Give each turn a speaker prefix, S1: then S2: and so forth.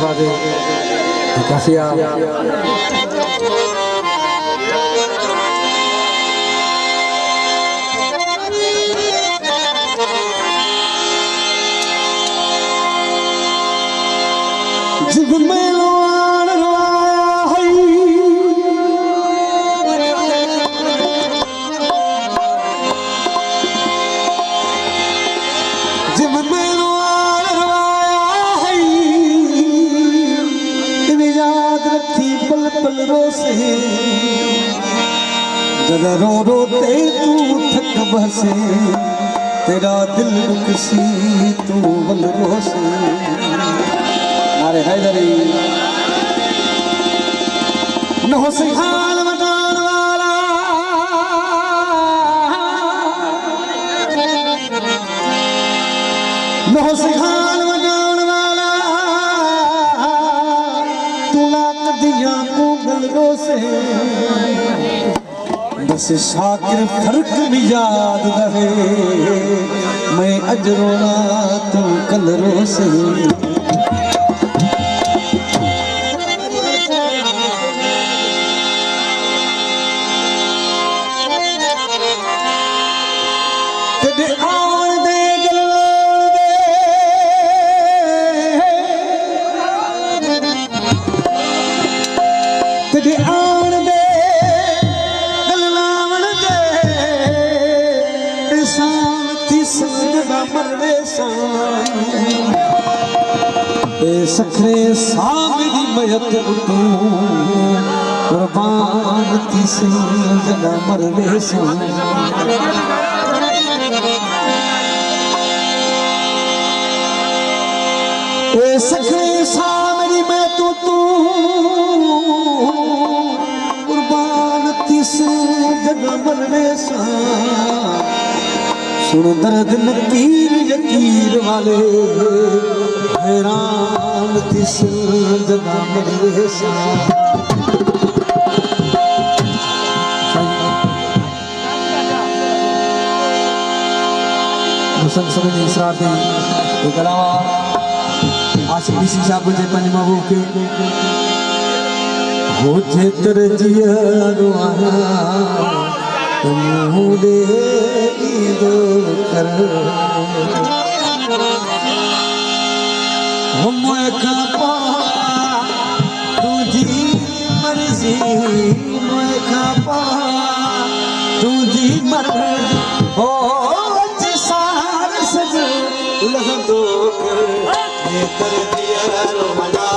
S1: Sade Kasia
S2: जब मैं जरा रो रोते तू थक बसे तेरा दिल रुकसी तू बल रोसे मारे हैदरी न हो सिखाल मटान वाला न हो सिखाल मटान वाला तू लाक दिया को गल रोसे बस शाकिर फर्क भी याद रहे मैं अजरोना तू कल रोसे तेरे आन दे गलों दे तेरे आन दे सखरे सामरी मयत तू कुर्बान तीसे जगा मरवे सा सखरे सामरी मयत तू कुर्बान तीसे जगा मरवे सा सुन दर्द नकीर यकीर वाले हैरान तिस जगा मरे सा मुसन समय इसराते एक अलावा आशिक बिसी साहब जे पंज महबूब के हो जे तरजिया रुआना मुदे दो कर हम खपा तुझी मर्जी मैं खपा तुझी मर्जी हो सार सज उलह दो कर ये कर दिया रोना